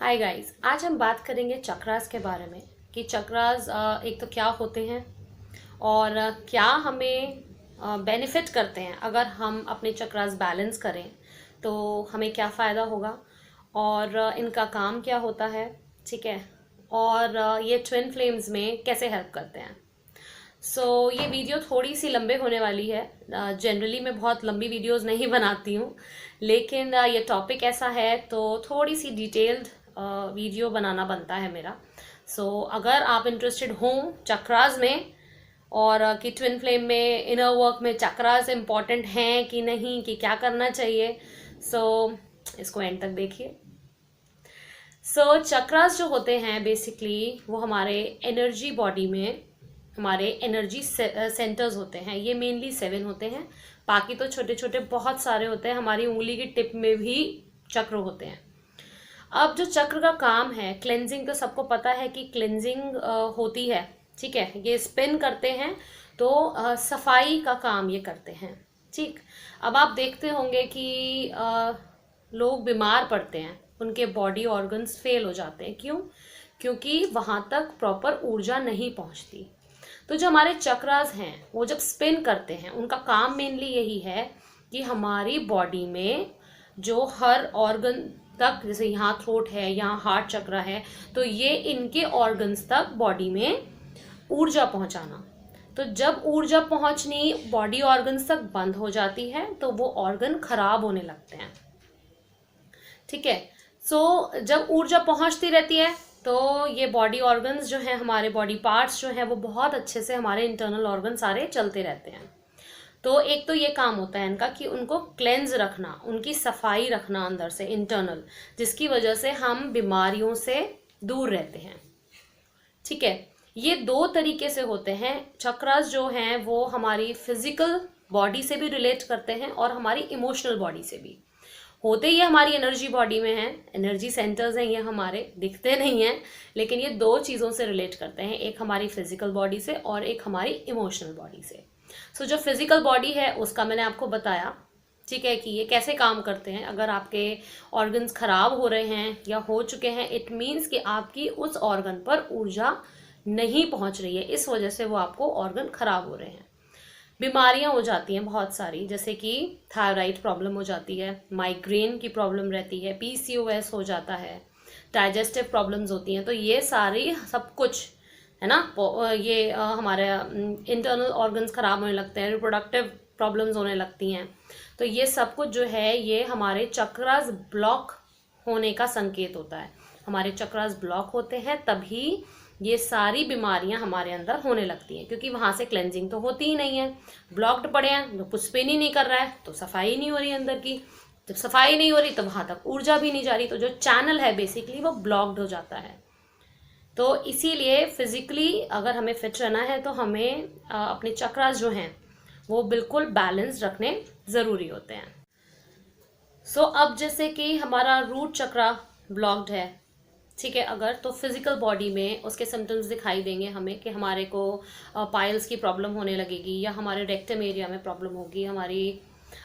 Hi guys, आज हम बात करेंगे चक्रास के बारे में कि चक्रास एक तो क्या होते हैं और क्या हमें बेनिफिट करते हैं अगर हम अपने चक्रास बैलेंस करें तो हमें क्या फ़ायदा होगा और इनका काम क्या होता है। ठीक है। और ये ट्विन फ्लेम्स में कैसे हेल्प करते हैं। ये वीडियो थोड़ी सी लंबे होने वाली है। जनरली मैं बहुत लंबी वीडियोस नहीं बनाती हूँ, लेकिन ये टॉपिक ऐसा है तो थोड़ी सी डिटेल्ड वीडियो बनाना बनता है मेरा। अगर आप इंटरेस्टेड हो चक्रास में और कि ट्विन फ्लेम में इनर वर्क में चक्रास इम्पॉर्टेंट हैं कि नहीं, कि क्या करना चाहिए, इसको एंड तक देखिए। चक्रास जो होते हैं बेसिकली वो हमारे एनर्जी बॉडी में हमारे एनर्जी सेंटर्स होते हैं। ये मेनली 7 होते हैं, बाकी तो छोटे छोटे बहुत सारे होते हैं। हमारी उंगली की टिप में भी चक्र होते हैं। अब जो चक्र का काम है क्लेंजिंग, तो सबको पता है कि क्लेंजिंग होती है। ठीक है, ये स्पिन करते हैं तो सफाई का काम ये करते हैं। ठीक। अब आप देखते होंगे कि लोग बीमार पड़ते हैं, उनके बॉडी ऑर्गन्स फेल हो जाते हैं। क्यों? क्योंकि वहां तक प्रॉपर ऊर्जा नहीं पहुंचती। तो जो हमारे चक्रास हैं वो जब स्पिन करते हैं, उनका काम मेनली यही है कि हमारी बॉडी में जो हर ऑर्गन तक, जैसे यहाँ थ्रोट है, यहाँ हार्ट चक्र है, तो ये इनके ऑर्गन्स तक बॉडी में ऊर्जा पहुंचाना। तो जब ऊर्जा पहुंचनी बॉडी ऑर्गन्स तक बंद हो जाती है तो वो ऑर्गन खराब होने लगते हैं। ठीक है। जब ऊर्जा पहुंचती रहती है तो ये बॉडी ऑर्गन्स जो हैं, हमारे बॉडी पार्ट्स जो हैं, वो बहुत अच्छे से हमारे इंटरनल ऑर्गन सारे चलते रहते हैं। तो एक तो ये काम होता है इनका कि उनको क्लेंज रखना, उनकी सफाई रखना अंदर से इंटरनल, जिसकी वजह से हम बीमारियों से दूर रहते हैं। ठीक है। ये 2 तरीके से होते हैं चक्रास जो हैं, वो हमारी फिजिकल बॉडी से भी रिलेट करते हैं और हमारी इमोशनल बॉडी से भी। होते ये हमारी एनर्जी बॉडी में हैं, एनर्जी सेंटर्स हैं, ये हमारे दिखते नहीं हैं, लेकिन ये 2 चीज़ों से रिलेट करते हैं, एक हमारी फिजिकल बॉडी से और एक हमारी इमोशनल बॉडी से। जो फिजिकल बॉडी है उसका मैंने आपको बताया। ठीक है, कि ये कैसे काम करते हैं। अगर आपके ऑर्गन्स खराब हो रहे हैं या हो चुके हैं, इट मीन्स कि आपकी उस ऑर्गन पर ऊर्जा नहीं पहुंच रही है, इस वजह से वो आपको ऑर्गन खराब हो रहे हैं। बीमारियां हो जाती हैं बहुत सारी, जैसे कि थायराइड प्रॉब्लम हो जाती है, माइग्रेन की प्रॉब्लम रहती है, पीसीओएस हो जाता है, डाइजेस्टिव प्रॉब्लम्स होती हैं। तो ये सारी सब कुछ है ना, ये हमारे इंटरनल ऑर्गन्स खराब होने लगते हैं, रिप्रोडक्टिव प्रॉब्लम्स होने लगती हैं। तो ये सब कुछ जो है ये हमारे चक्रास ब्लॉक होने का संकेत होता है। हमारे चक्रास ब्लॉक होते हैं तभी ये सारी बीमारियां हमारे अंदर होने लगती हैं, क्योंकि वहां से क्लेंजिंग तो होती ही नहीं है। ब्लॉक्ड पड़े हैं तो कुछ स्पिन ही नहीं कर रहा है, तो सफाई नहीं हो रही अंदर की। जब सफाई नहीं हो रही तो वहां तक ऊर्जा भी नहीं जा रही, तो जो चैनल है बेसिकली वो ब्लॉक्ड हो जाता है। तो इसीलिए फिजिकली अगर हमें फिट रहना है तो हमें अपने चक्रास जो हैं वो बिल्कुल बैलेंस रखने ज़रूरी होते हैं। अब जैसे कि हमारा रूट चक्रा ब्लॉक्ड है, ठीक है, अगर तो फिजिकल बॉडी में उसके सिम्टम्स दिखाई देंगे हमें कि हमारे को पाइल्स की प्रॉब्लम होने लगेगी, या हमारे रेक्टम एरिया में प्रॉब्लम होगी, हमारी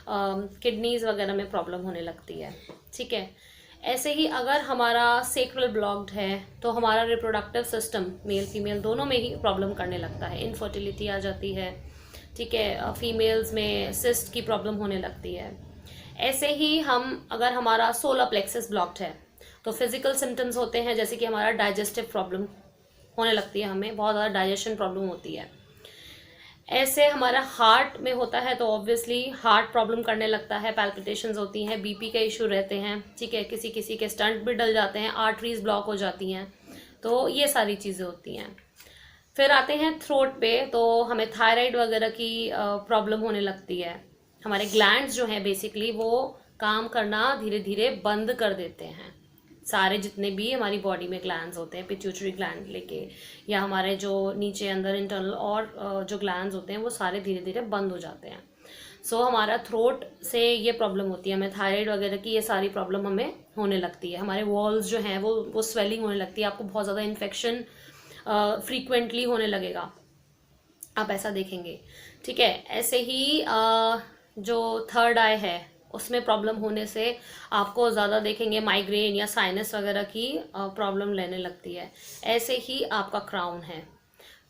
किडनीज वगैरह में प्रॉब्लम होने लगती है। ठीक है। ऐसे ही अगर हमारा सेक्रल ब्लॉक्ड है तो हमारा रिप्रोडक्टिव सिस्टम मेल फीमेल दोनों में ही प्रॉब्लम करने लगता है, इनफर्टिलिटी आ जाती है। ठीक है, फीमेल्स में सिस्ट की प्रॉब्लम होने लगती है। ऐसे ही अगर हमारा सोलर प्लेक्सस ब्लॉक्ड है तो फिजिकल सिम्टम्स होते हैं, जैसे कि हमारा डाइजेस्टिव प्रॉब्लम होने लगती है, हमें बहुत ज़्यादा डाइजेशन प्रॉब्लम होती है। ऐसे हमारा हार्ट में होता है तो ऑब्वियसली हार्ट प्रॉब्लम करने लगता है, पैल्पिटेशंस होती हैं, बीपी के इशू रहते हैं। ठीक है, किसी किसी के स्टंट भी डल जाते हैं, आर्टरीज ब्लॉक हो जाती हैं, तो ये सारी चीज़ें होती हैं। फिर आते हैं थ्रोट पे, तो हमें थायराइड वगैरह की प्रॉब्लम होने लगती है। हमारे ग्लैंड्स जो हैं बेसिकली वो काम करना धीरे धीरे बंद कर देते हैं। सारे जितने भी हमारी बॉडी में ग्लैंड्स होते हैं, पिट्यूटरी ग्लैंड लेके, या हमारे जो नीचे अंदर इंटरनल और जो ग्लैंड्स होते हैं वो सारे धीरे धीरे बंद हो जाते हैं। हमारा थ्रोट से ये प्रॉब्लम होती है, हमें थायराइड वगैरह की ये सारी प्रॉब्लम हमें होने लगती है। हमारे वॉल्स जो हैं वो स्वेलिंग होने लगती है, आपको बहुत ज़्यादा इन्फेक्शन फ्रीक्वेंटली होने लगेगा, आप ऐसा देखेंगे। ठीक है। ऐसे ही जो थर्ड आई है उसमें प्रॉब्लम होने से आपको ज़्यादा देखेंगे माइग्रेन या साइनस वगैरह की प्रॉब्लम लेने लगती है। ऐसे ही आपका क्राउन है।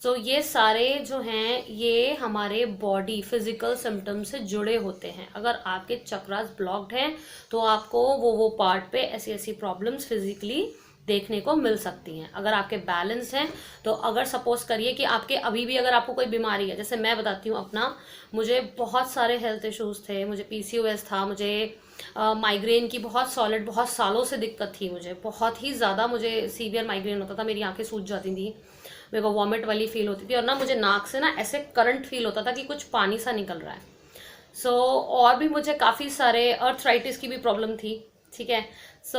तो ये सारे जो हैं ये हमारे बॉडी फिजिकल सिम्टम से जुड़े होते हैं। अगर आपके चक्रास ब्लॉक्ड हैं तो आपको वो पार्ट पे ऐसी ऐसी प्रॉब्लम्स फिजिकली देखने को मिल सकती हैं। अगर आपके बैलेंस हैं तो अगर सपोज करिए कि आपके अभी भी अगर आपको कोई बीमारी है, जैसे मैं बताती हूँ अपना, मुझे बहुत सारे हेल्थ इश्यूज थे, मुझे पीसीओएस था, मुझे माइग्रेन की बहुत सॉलिड बहुत सालों से दिक्कत थी, मुझे बहुत ही ज़्यादा मुझे सीवियर माइग्रेन होता था, मेरी आंखें सूज जाती थी, मेरे को वॉमिट वाली फील होती थी और ना मुझे नाक से ना ऐसे करंट फील होता था कि कुछ पानी सा निकल रहा है। और भी मुझे काफ़ी सारे अर्थराइटिस की भी प्रॉब्लम थी, ठीक है।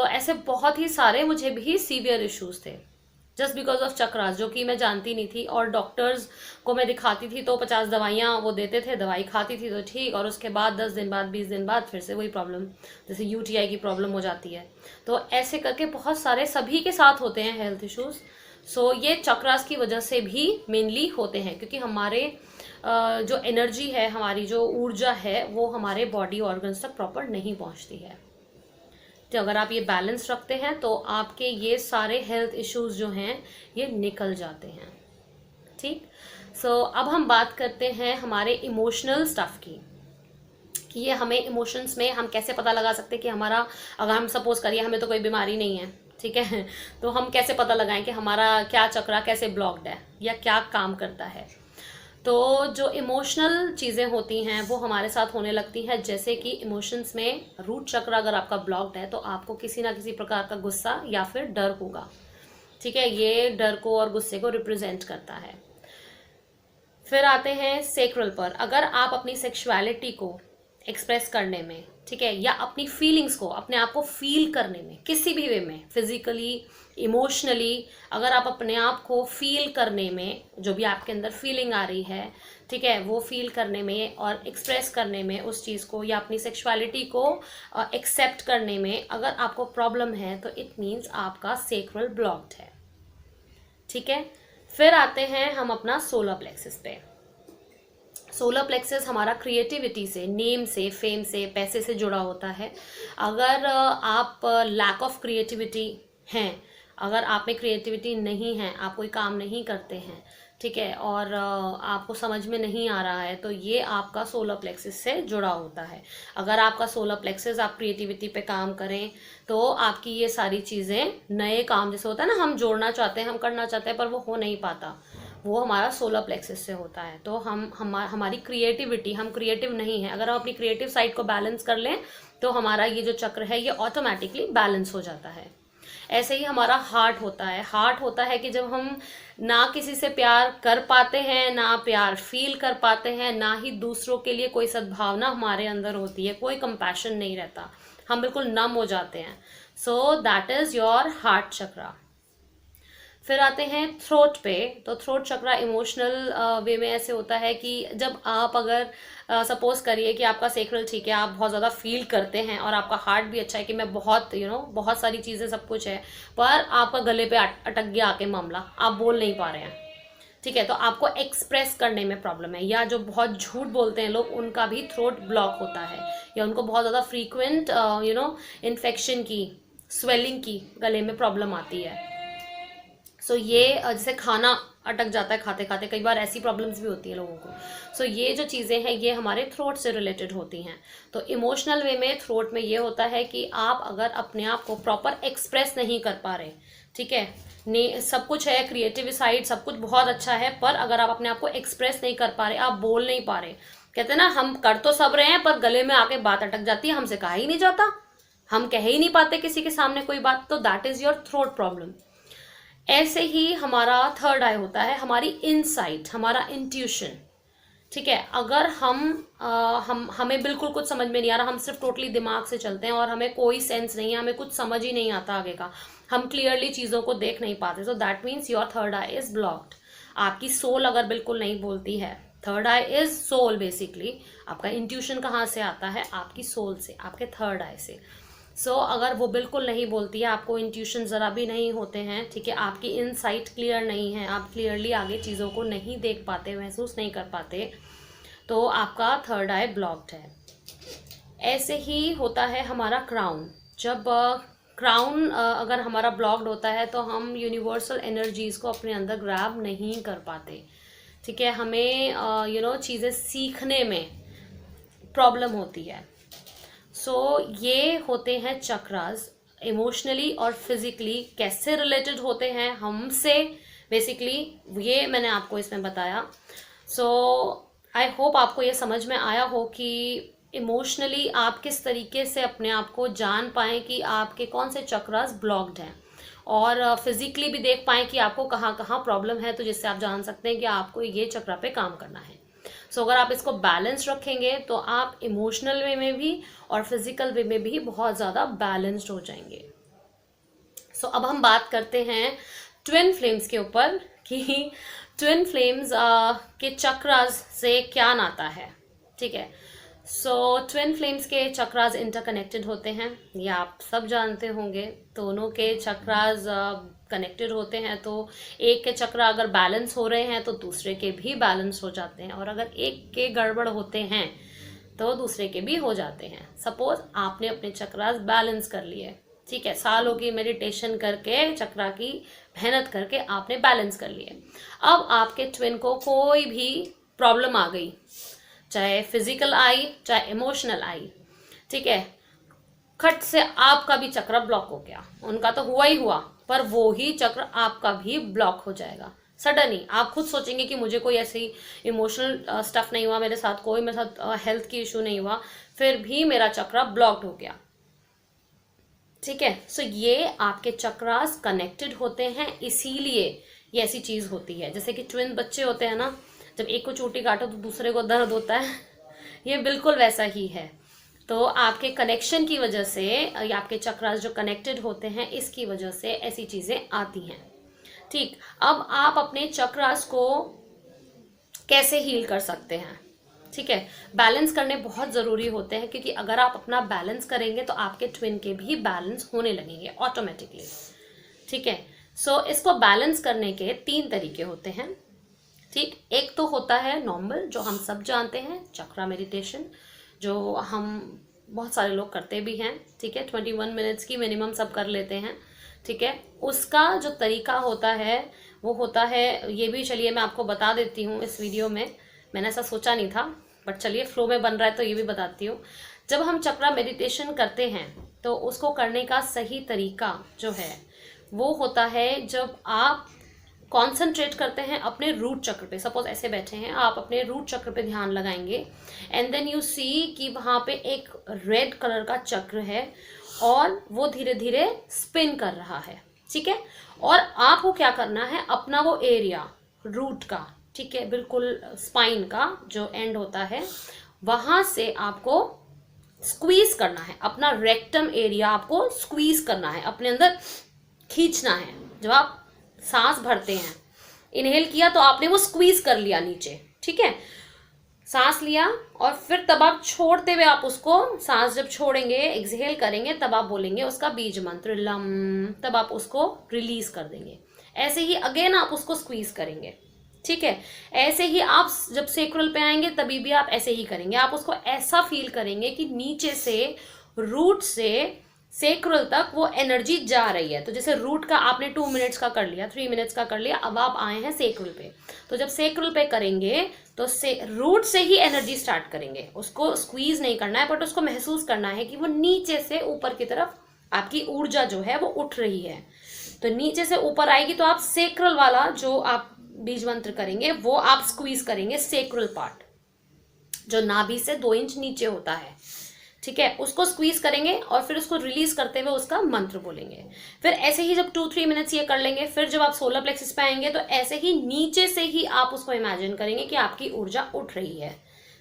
ऐसे बहुत ही सारे मुझे भी सीवियर इश्यूज थे जस्ट बिकॉज ऑफ चक्रास, जो कि मैं जानती नहीं थी। और डॉक्टर्स को मैं दिखाती थी तो 50 दवाइयाँ वो देते थे, दवाई खाती थी तो ठीक, और उसके बाद 10 दिन बाद 20 दिन बाद फिर से वही प्रॉब्लम, जैसे यूटीआई की प्रॉब्लम हो जाती है। तो ऐसे करके बहुत सारे सभी के साथ होते हैं हेल्थ इश्यूज। ये चक्रास की वजह से भी मेनली होते हैं, क्योंकि हमारे जो एनर्जी है, हमारी जो ऊर्जा है, वो हमारे बॉडी ऑर्गन्स तक प्रॉपर नहीं पहुंचती है। तो अगर आप ये बैलेंस रखते हैं तो आपके ये सारे हेल्थ इश्यूज जो हैं ये निकल जाते हैं, ठीक। अब हम बात करते हैं हमारे इमोशनल स्टफ की, कि ये हमें इमोशंस में हम कैसे पता लगा सकते हैं कि हमारा, अगर हम सपोज करिए हमें तो कोई बीमारी नहीं है, ठीक है, तो हम कैसे पता लगाएं कि हमारा क्या चक्रा कैसे ब्लॉक्ड है या क्या काम करता है। तो जो इमोशनल चीज़ें होती हैं वो हमारे साथ होने लगती हैं, जैसे कि इमोशंस में रूट चक्र अगर आपका ब्लॉक्ड है तो आपको किसी ना किसी प्रकार का गुस्सा या फिर डर होगा, ठीक है। ये डर को और गुस्से को रिप्रेजेंट करता है। फिर आते हैं सेक्रल पर। अगर आप अपनी सेक्सुअलिटी को एक्सप्रेस करने में, ठीक है, या अपनी फीलिंग्स को, अपने आप को फील करने में, किसी भी वे में, फिजिकली, इमोशनली, अगर आप अपने आप को फील करने में, जो भी आपके अंदर फीलिंग आ रही है, ठीक है, वो फील करने में और एक्सप्रेस करने में उस चीज़ को, या अपनी सेक्सुअलिटी को एक्सेप्ट करने में अगर आपको प्रॉब्लम है तो इट मीन्स आपका सेक्रल ब्लॉक्ड है, ठीक है। फिर आते हैं हम अपना सोलर प्लेक्सस पे। सोलर प्लेक्सस हमारा क्रिएटिविटी से, नेम से, फेम से, पैसे से जुड़ा होता है। अगर आप लैक ऑफ क्रिएटिविटी हैं, अगर आप में क्रिएटिविटी नहीं है, आप कोई काम नहीं करते हैं, ठीक है, और आपको समझ में नहीं आ रहा है, तो ये आपका सोलर प्लेक्सस से जुड़ा होता है। अगर आपका सोलर प्लेक्सस, आप क्रिएटिविटी पे काम करें तो आपकी ये सारी चीज़ें, नए काम जैसे होता है ना, हम जोड़ना चाहते हैं, हम करना चाहते हैं पर वो हो नहीं पाता, वो हमारा सोलर प्लेक्सस से होता है। तो हमारी क्रिएटिविटी, हम क्रिएटिव नहीं है, अगर हम अपनी क्रिएटिव साइड को बैलेंस कर लें तो हमारा ये जो चक्र है ये ऑटोमेटिकली बैलेंस हो जाता है। ऐसे ही हमारा हार्ट होता है। हार्ट होता है कि जब हम ना किसी से प्यार कर पाते हैं, ना प्यार फील कर पाते हैं, ना ही दूसरों के लिए कोई सद्भावना हमारे अंदर होती है, कोई कंपैशन नहीं रहता, हम बिल्कुल नम हो जाते हैं। दैट इज योर हार्ट चक्रा। फिर आते हैं थ्रोट पे। तो थ्रोट चक्रा इमोशनल वे में ऐसे होता है कि जब आप अगर सपोज करिए कि आपका सेक्रल ठीक है, आप बहुत ज़्यादा फील करते हैं और आपका हार्ट भी अच्छा है कि मैं बहुत बहुत सारी चीज़ें, सब कुछ है, पर आपका गले पे अटक गया आके मामला, आप बोल नहीं पा रहे हैं, ठीक है, तो आपको एक्सप्रेस करने में प्रॉब्लम है। या जो बहुत झूठ बोलते हैं लोग, उनका भी थ्रोट ब्लॉक होता है, या उनको बहुत ज़्यादा फ्रीक्वेंट इन्फेक्शन की, स्वेलिंग की गले में प्रॉब्लम आती है। ये जैसे खाना अटक जाता है खाते खाते, कई बार ऐसी प्रॉब्लम्स भी होती है लोगों को। ये जो चीज़ें हैं ये हमारे थ्रोट से रिलेटेड होती हैं। तो इमोशनल वे में थ्रोट में ये होता है कि आप अगर अपने आप को प्रॉपर एक्सप्रेस नहीं कर पा रहे, ठीक है, ने सब कुछ है, क्रिएटिव साइड सब कुछ बहुत अच्छा है, पर अगर आप अपने आप को एक्सप्रेस नहीं कर पा रहे, आप बोल नहीं पा रहे, कहते हैं ना, हम कर तो सब रहे हैं पर गले में आके बात अटक जाती है, हमसे कहा ही नहीं जाता, हम कह ही नहीं पाते किसी के सामने कोई बात, तो that is your throat problem. ऐसे ही हमारा थर्ड आई होता है, हमारी इनसाइट, हमारा इंट्यूशन, ठीक है। अगर हमें बिल्कुल कुछ समझ में नहीं आ रहा, हम सिर्फ टोटली दिमाग से चलते हैं और हमें कोई सेंस नहीं है, हमें कुछ समझ ही नहीं आता आगे का, हम क्लियरली चीज़ों को देख नहीं पाते, तो that means your third eye is blocked. आपकी सोल अगर बिल्कुल नहीं बोलती है, third eye is soul basically, आपका इंट्यूशन कहाँ से आता है, आपकी सोल से, आपके थर्ड आई से। अगर वो बिल्कुल नहीं बोलती है, आपको इंट्यूशन ज़रा भी नहीं होते हैं, ठीक है, आपकी इनसाइट क्लियर नहीं है, आप क्लियरली आगे चीज़ों को नहीं देख पाते, महसूस नहीं कर पाते, तो आपका थर्ड आई ब्लॉक्ड है। ऐसे ही होता है हमारा क्राउन। जब क्राउन अगर हमारा ब्लॉक्ड होता है तो हम यूनिवर्सल एनर्जीज को अपने अंदर ग्रैब नहीं कर पाते, ठीक है। हमें चीज़ें सीखने में प्रॉब्लम होती है। ये होते हैं चक्रास। इमोशनली और फिजिकली कैसे रिलेटेड होते हैं हमसे, बेसिकली ये मैंने आपको इसमें बताया। आई होप आपको ये समझ में आया हो कि इमोशनली आप किस तरीके से अपने आप को जान पाएं कि आपके कौन से चक्रास ब्लॉक्ड हैं, और फिजिकली भी देख पाएं कि आपको कहाँ कहाँ प्रॉब्लम है, तो जिससे आप जान सकते हैं कि आपको ये चक्रा पे काम करना है। अगर आप इसको बैलेंस रखेंगे तो आप इमोशनल वे में भी और फिजिकल वे में भी बहुत ज़्यादा बैलेंस्ड हो जाएंगे। अब हम बात करते हैं ट्विन फ्लेम्स के ऊपर कि ट्विन फ्लेम्स के चक्रास से क्या नाता है, ठीक है। ट्विन फ्लेम्स के चक्रास इंटरकनेक्टेड होते हैं, ये आप सब जानते होंगे। दोनों के चक्रास कनेक्टेड होते हैं, तो एक के चक्रा अगर बैलेंस हो रहे हैं तो दूसरे के भी बैलेंस हो जाते हैं, और अगर एक के गड़बड़ होते हैं तो दूसरे के भी हो जाते हैं। सपोज आपने अपने चक्रास बैलेंस कर लिए, ठीक है, सालों की मेडिटेशन करके चक्रा की मेहनत करके आपने बैलेंस कर लिए। अब आपके ट्विन को कोई भी प्रॉब्लम आ गई, चाहे फिजिकल आई चाहे इमोशनल आई, ठीक है, खट से आपका भी चक्र ब्लॉक हो गया। उनका तो हुआ ही हुआ, पर वो ही चक्र आपका भी ब्लॉक हो जाएगा सडन ही। आप खुद सोचेंगे कि मुझे कोई ऐसी इमोशनल स्टफ नहीं हुआ, मेरे साथ हेल्थ की इशू नहीं हुआ, फिर भी मेरा चक्र ब्लॉक्ड हो गया, ठीक है। ये आपके चक्रास कनेक्टेड होते हैं, इसीलिए ये ऐसी चीज होती है। जैसे कि ट्विन बच्चे होते हैं ना, जब एक को चोटी काटो तो दूसरे को दर्द होता है, ये बिल्कुल वैसा ही है। तो आपके कनेक्शन की वजह से या आपके चक्रास जो कनेक्टेड होते हैं, इसकी वजह से ऐसी चीजें आती हैं, ठीक। अब आप अपने चक्रास को कैसे हील कर सकते हैं, ठीक है। बैलेंस करने बहुत जरूरी होते हैं, क्योंकि अगर आप अपना बैलेंस करेंगे तो आपके ट्विन के भी बैलेंस होने लगेंगे ऑटोमेटिकली, ठीक है। इसको बैलेंस करने के 3 तरीके होते हैं, ठीक। एक तो होता है नॉर्मल, जो हम सब जानते हैं, चक्रा मेडिटेशन, जो हम बहुत सारे लोग करते भी हैं, ठीक है। 21 मिनट्स की मिनिमम सब कर लेते हैं, ठीक है। उसका जो तरीका होता है वो होता है, ये भी चलिए मैं आपको बता देती हूँ इस वीडियो में। मैंने ऐसा सोचा नहीं था, बट चलिए फ्लो में बन रहा है तो ये भी बताती हूँ। जब हम चक्रा मेडिटेशन करते हैं तो उसको करने का सही तरीका जो है वो होता है, जब आप कॉन्सेंट्रेट करते हैं अपने रूट चक्र पे। सपोज ऐसे बैठे हैं, आप अपने रूट चक्र पे ध्यान लगाएंगे, एंड देन यू सी कि वहां पे एक रेड कलर का चक्र है और वो धीरे धीरे स्पिन कर रहा है, ठीक है। और आपको क्या करना है, अपना वो एरिया रूट का, ठीक है, बिल्कुल स्पाइन का जो एंड होता है, वहां से आपको स्क्वीज करना है। अपना रेक्टम एरिया आपको स्क्वीज करना है, अपने अंदर खींचना है। जब आप सांस भरते हैं, इनहेल किया तो आपने वो स्क्वीज कर लिया नीचे, ठीक है, सांस लिया, और फिर तब आप छोड़ते हुए आप उसको, सांस जब छोड़ेंगे एक्सहेल करेंगे, तब आप बोलेंगे उसका बीज मंत्र लम, तब आप उसको रिलीज कर देंगे। ऐसे ही अगेन आप उसको स्क्वीज करेंगे, ठीक है। ऐसे ही आप जब सेक्रल पे आएंगे तभी भी आप ऐसे ही करेंगे। आप उसको ऐसा फील करेंगे कि नीचे से, रूट से सेक्रल तक वो एनर्जी जा रही है। तो जैसे रूट का आपने 2 मिनट्स का कर लिया, 3 मिनट्स का कर लिया, अब आप आए हैं सेक्रल पे। तो जब सेक्रल पे करेंगे तो रूट से ही एनर्जी स्टार्ट करेंगे। उसको स्क्वीज नहीं करना है, बट उसको महसूस करना है कि वो नीचे से ऊपर की तरफ आपकी ऊर्जा जो है वो उठ रही है। तो नीचे से ऊपर आएगी तो आप सेक्रल वाला जो आप बीज मंत्र करेंगे वो आप स्क्वीज करेंगे, सेक्रल पार्ट जो नाभि से 2 इंच नीचे होता है, ठीक है, उसको स्क्वीज करेंगे और फिर उसको रिलीज करते हुए उसका मंत्र बोलेंगे। फिर ऐसे ही जब 2-3 मिनट्स ये कर लेंगे, फिर जब आप सोलर प्लेक्सिस पे आएंगे तो ऐसे ही नीचे से ही आप उसको इमेजिन करेंगे कि आपकी ऊर्जा उठ रही है,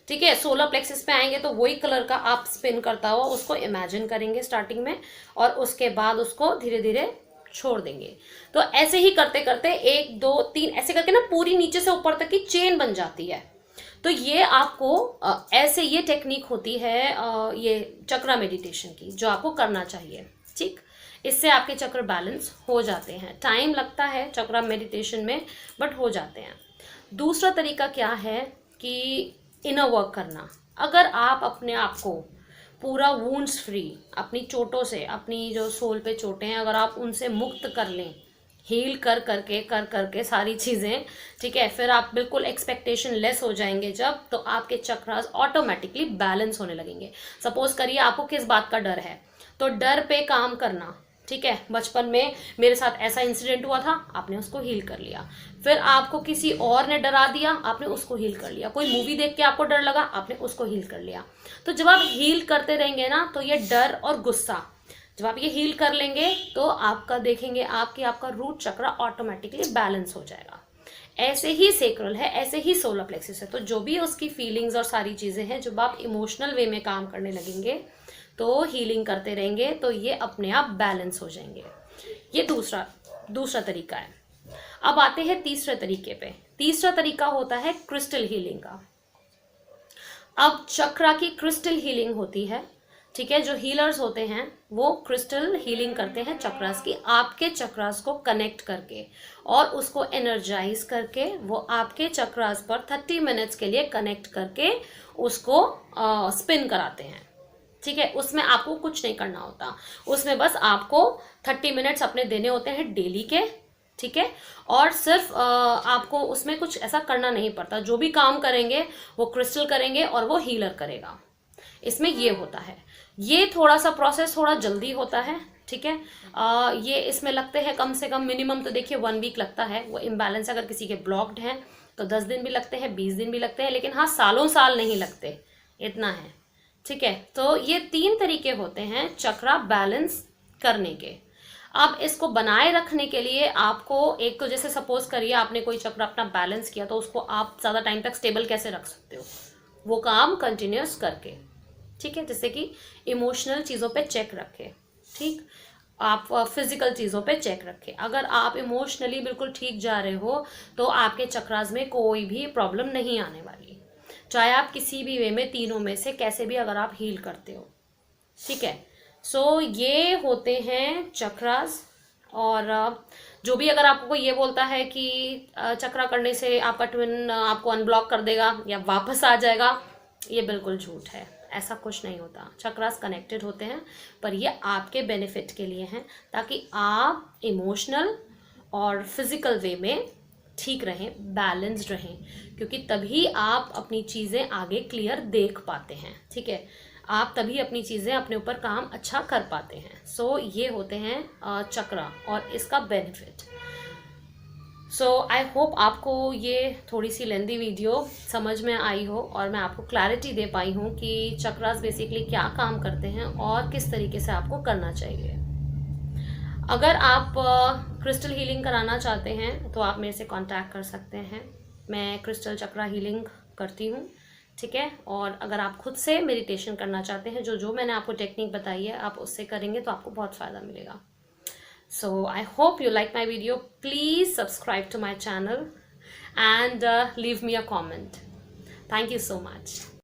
ठीक है। सोलर प्लेक्सिस पे आएंगे तो वही कलर का आप स्पिन करता हुआ उसको इमेजिन करेंगे स्टार्टिंग में, और उसके बाद उसको धीरे धीरे छोड़ देंगे। तो ऐसे ही करते करते 1 2 3 ऐसे करके ना पूरी नीचे से ऊपर तक की चेन बन जाती है। तो ये आपको ऐसे ये टेक्निक होती है ये चक्रा मेडिटेशन की, जो आपको करना चाहिए, ठीक। इससे आपके चक्र बैलेंस हो जाते हैं। टाइम लगता है चक्रा मेडिटेशन में, बट हो जाते हैं। दूसरा तरीका क्या है कि इनर वर्क करना। अगर आप अपने आप को पूरा वूंड्स फ्री, अपनी चोटों से, अपनी जो सोल पे चोटें हैं अगर आप उनसे मुक्त कर लें, हील कर करके सारी चीज़ें, ठीक है, फिर आप बिल्कुल एक्सपेक्टेशन लेस हो जाएंगे जब, तो आपके चक्रास ऑटोमेटिकली बैलेंस होने लगेंगे। सपोज करिए आपको किस बात का डर है, तो डर पे काम करना, ठीक है। बचपन में मेरे साथ ऐसा इंसिडेंट हुआ था, आपने उसको हील कर लिया। फिर आपको किसी और ने डरा दिया, आपने उसको हील कर लिया। कोई मूवी देख के आपको डर लगा, आपने उसको हील कर लिया। तो जब आप हील करते रहेंगे ना, तो ये डर और गुस्सा जब आप ये हील कर लेंगे तो आपका देखेंगे आपका रूट चक्र ऑटोमेटिकली बैलेंस हो जाएगा। ऐसे ही सेक्रल है, ऐसे ही सोलर प्लेक्सस है। तो जो भी उसकी फीलिंग्स और सारी चीजें हैं, जब आप इमोशनल वे में काम करने लगेंगे तो हीलिंग करते रहेंगे तो ये अपने आप बैलेंस हो जाएंगे। ये दूसरा तरीका है। अब आते हैं तीसरे तरीके पे। तीसरा तरीका होता है क्रिस्टल हीलिंग का। अब चक्रा की क्रिस्टल हीलिंग होती है, ठीक है। जो हीलर्स होते हैं वो क्रिस्टल हीलिंग करते हैं चक्रास की, आपके चक्रास को कनेक्ट करके और उसको एनर्जाइज करके, वो आपके चक्रास पर 30 मिनट्स के लिए कनेक्ट करके उसको स्पिन कराते हैं, ठीक है। उसमें आपको कुछ नहीं करना होता, उसमें बस आपको 30 मिनट्स अपने देने होते हैं डेली के, ठीक है। और सिर्फ आपको उसमें कुछ ऐसा करना नहीं पड़ता, जो भी काम करेंगे वो क्रिस्टल करेंगे और वो हीलर करेगा। इसमें ये होता है, ये थोड़ा सा प्रोसेस थोड़ा जल्दी होता है, ठीक है। ये इसमें लगते हैं कम से कम मिनिमम तो देखिए 1 वीक लगता है। वो इम्बैलेंस अगर किसी के ब्लॉक्ड हैं तो 10 दिन भी लगते हैं, 20 दिन भी लगते हैं, लेकिन हाँ सालों साल नहीं लगते, इतना है, ठीक है। तो ये 3 तरीके होते हैं चक्रा बैलेंस करने के। अब इसको बनाए रखने के लिए आपको एक तो जैसे सपोज करिए आपने कोई चक्र अपना बैलेंस किया, तो उसको आप ज़्यादा टाइम तक स्टेबल कैसे रख सकते हो, वो काम कंटिन्यूस करके, ठीक है। जैसे कि इमोशनल चीज़ों पे चेक रखें, ठीक, आप फिजिकल चीज़ों पे चेक रखें। अगर आप इमोशनली बिल्कुल ठीक जा रहे हो तो आपके चक्रास में कोई भी प्रॉब्लम नहीं आने वाली, चाहे आप किसी भी वे में, तीनों में से कैसे भी अगर आप हील करते हो, ठीक है। सो ये होते हैं चक्रास। और जो भी अगर आपको ये बोलता है कि चक्रा करने से आपका ट्विन आपको अनब्लॉक कर देगा या वापस आ जाएगा, ये बिल्कुल झूठ है। ऐसा कुछ नहीं होता। चक्रास कनेक्टेड होते हैं, पर ये आपके बेनिफिट के लिए हैं, ताकि आप इमोशनल और फिजिकल वे में ठीक रहें, बैलेंस्ड रहें, क्योंकि तभी आप अपनी चीज़ें आगे क्लियर देख पाते हैं, ठीक है। आप तभी अपनी चीज़ें अपने ऊपर काम अच्छा कर पाते हैं। सो ये होते हैं चक्रा और इसका बेनिफिट। सो आई होप आपको ये थोड़ी सी लेंदी वीडियो समझ में आई हो और मैं आपको क्लैरिटी दे पाई हूँ कि चक्रास बेसिकली क्या काम करते हैं और किस तरीके से आपको करना चाहिए। अगर आप क्रिस्टल हीलिंग कराना चाहते हैं तो आप मेरे से कांटेक्ट कर सकते हैं। मैं क्रिस्टल चक्रा हीलिंग करती हूँ, ठीक है। और अगर आप खुद से मेडिटेशन करना चाहते हैं, जो मैंने आपको टेक्निक बताई है आप उससे करेंगे तो आपको बहुत फ़ायदा मिलेगा। So I hope you like my video. Please subscribe to my channel and leave me a comment. Thank you so much.